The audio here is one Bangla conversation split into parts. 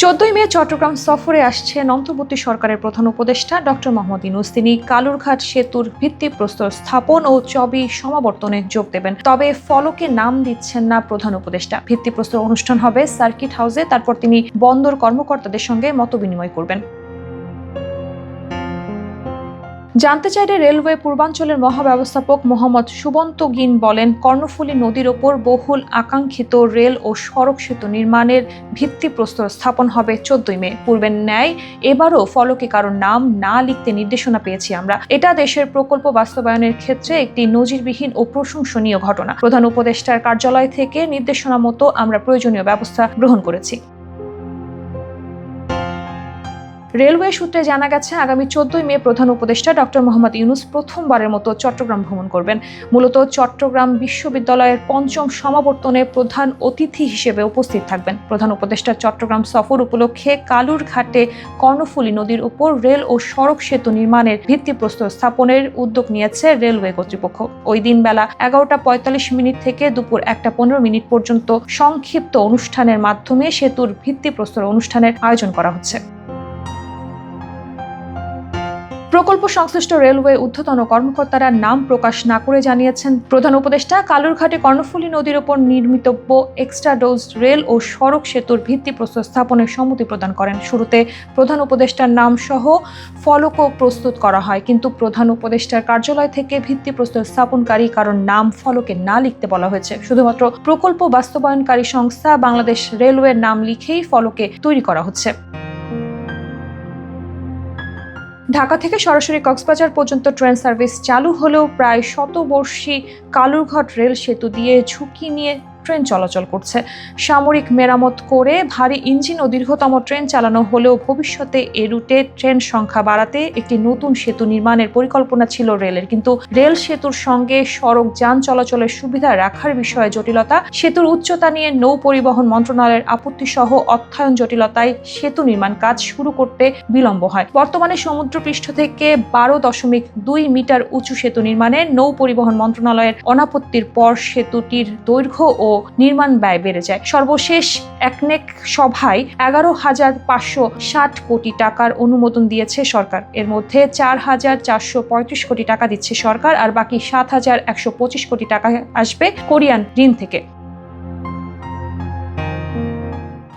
14 মে চট্টগ্রাম সফরে আসছেন অন্তর্বর্তী সরকারের প্রধান উপদেষ্টা ডক্টর মোহাম্মদ ইউনূস। তিনি কালুরঘাট সেতুর ভিত্তিপ্রস্তর স্থাপন ও চবি সমাবর্তনে যোগ দেবেন। তবে ফলকে নাম দিচ্ছেন না প্রধান উপদেষ্টা। ভিত্তিপ্রস্তর অনুষ্ঠান হবে সার্কিট হাউসে, তারপর তিনি বন্দর কর্মকর্তাদের সঙ্গে মতবিনিময় করবেন। জানতে চাইলে রেলওয়ে পূর্বাঞ্চলের মহাব্যবস্থাপক মোহাম্মদ সুবন্ত গিন বলেন, কর্ণফুলী নদীর ওপর বহুল আকাঙ্ক্ষিত রেল ও সড়ক সেতু নির্মাণের ভিত্তিপ্রস্তর স্থাপন হবে 14 মে। পূর্বের ন্যায় এবারও ফলকে কারো নাম না লিখতে নির্দেশনা পেয়েছি আমরা। এটা দেশের প্রকল্প বাস্তবায়নের ক্ষেত্রে একটি নজিরবিহীন ও প্রশংসনীয় ঘটনা। প্রধান উপদেষ্টার কার্যালয় থেকে নির্দেশনা মতো আমরা প্রয়োজনীয় ব্যবস্থা গ্রহণ করেছি। রেলওয়ে সূত্রে জানা গেছে, আগামী 14 মে প্রধান উপদেষ্টা ডক্টর মোহাম্মদ ইউনূস প্রথমবারের মতো চট্টগ্রাম ভ্রমণ করবেন। মূলত চট্টগ্রাম বিশ্ববিদ্যালয়ের 5ম সমাবর্তনে প্রধান অতিথি হিসেবে উপস্থিত থাকবেন। প্রধান উপদেষ্টার চট্টগ্রাম সফর উপলক্ষে কালুরঘাটে কর্ণফুলী নদীর উপর রেল ও সড়ক সেতু নির্মাণের ভিত্তিপ্রস্তর স্থাপনের উদ্যোগ নিয়েছে রেলওয়ে কর্তৃপক্ষ। ওই দিন বেলা 11:45 থেকে দুপুর 1:15 পর্যন্ত সংক্ষিপ্ত অনুষ্ঠানের মাধ্যমে সেতুর ভিত্তিপ্রস্তর অনুষ্ঠানের আয়োজন করা হচ্ছে। প্রকল্প সংশ্লিষ্ট রেলওয়ে ঊর্ধ্বতন কর্মকর্তারা নাম প্রকাশ না করে জানিয়েছেন, প্রধান উপদেষ্টা কালুরঘাটে কর্ণফুলী নদীর ওপর নির্মিতব্য এক্সট্রা ডোজ রেল ও সড়ক সেতুর ভিত্তিপ্রস্তর স্থাপনের সম্মতি প্রদান করেন। শুরুতে প্রধান উপদেষ্টার নাম সহ ফলকও প্রস্তুত করা হয়, কিন্তু প্রধান উপদেষ্টার কার্যালয় থেকে ভিত্তিপ্রস্তর স্থাপনকারী কারণ নাম ফলকে না লিখতে বলা হয়েছে। শুধুমাত্র প্রকল্প বাস্তবায়নকারী সংস্থা বাংলাদেশ রেলওয়ের নাম লিখেই ফলকে তৈরি করা হচ্ছে। ঢাকা থেকে সরাসরি কক্সবাজার পর্যন্ত ট্রেন সার্ভিস চালু হলেও প্রায় শতবর্ষী কালুরঘাট রেল সেতু দিয়ে ঝুঁকি নিয়ে ট্রেন চলাচল করছে। সামরিক মেরামত করে ভারী ইঞ্জিন ও দীর্ঘতম ট্রেন চালানো হলেও ভবিষ্যতে এ রুটে ট্রেন সংখ্যা বাড়াতে একটি নতুন সেতু নির্মাণের পরিকল্পনা ছিল রেলের, কিন্তু রেল সেতুর সঙ্গে সড়ক যান চলাচলের সুবিধা রাখার বিষয়ে জটিলতা, সেতুর উচ্চতা নিয়ে নৌ পরিবহন মন্ত্রণালয়ের আপত্তি সহ অর্থায়ন জটিলতায় সেতু নির্মাণ কাজ শুরু করতে বিলম্ব হয়। বর্তমানে সমুদ্রপৃষ্ঠ থেকে 12.2 মিটার উঁচু সেতু নির্মাণে নৌ পরিবহন মন্ত্রণালয়ের অনাপত্তির পর সেতুটির দৈর্ঘ্য ও নির্মাণ ব্যয় বেড়ে যায়। সর্বশেষ একনেক সভায় 11,560 কোটি টাকার অনুমোদন দিয়েছে সরকার। এর মধ্যে 4,435 কোটি টাকা দিচ্ছে সরকার, আর বাকি 7,125 কোটি টাকা আসবে কোরিয়ান ঋণ থেকে।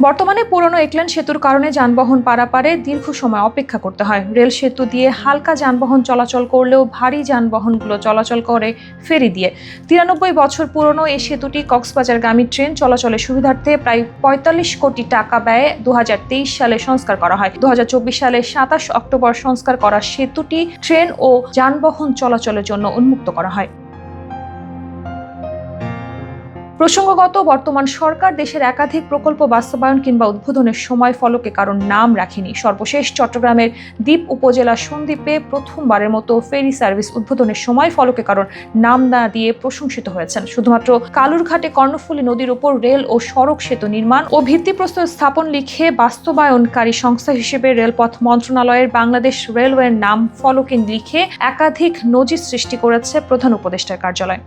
বর্তমানে পুরনো একলেন সেতুর কারণে যানবাহন পারাপারে দীর্ঘ সময় অপেক্ষা করতে হয়। রেল সেতু দিয়ে হালকা যানবাহন চলাচল করলেও ভারী যানবাহনগুলো চলাচল করে ফেরি দিয়ে। 93 বছর পুরনো এই সেতুটি কক্সবাজারগামী ট্রেন চলাচলের সুবিধার্থে প্রায় 45 কোটি টাকা ব্যয়ে 2023 সালে সংস্কার করা হয়। 2024 সালে 27 অক্টোবর সংস্কার করা সেতুটি ট্রেন ও যানবাহন চলাচলের জন্য উন্মুক্ত করা হয়। প্রসঙ্গগত, বর্তমান সরকার দেশের একাধিক প্রকল্প বাস্তবায়ন কিংবা উদ্বোধনের সময় ফলকে কারণ নাম রাখেনি। সর্বশেষ চট্টগ্রামের দ্বীপ উপজেলা সন্দ্বীপে প্রথমবারের মতো ফেরি সার্ভিস উদ্বোধনের সময় ফলকে কারণ নাম না দিয়ে প্রশংসিত হয়েছেন। শুধুমাত্র কালুরঘাটে কর্ণফুলী নদীর উপর রেল ও সড়ক সেতু নির্মাণ ও ভিত্তিপ্রস্তর স্থাপন লিখে বাস্তবায়নকারী সংস্থা হিসেবে রেলপথ মন্ত্রণালয়ের বাংলাদেশ রেলওয়ের নাম ফলকে লিখে একাধিক নজির সৃষ্টি করেছে প্রধান উপদেষ্টার কার্যালয়।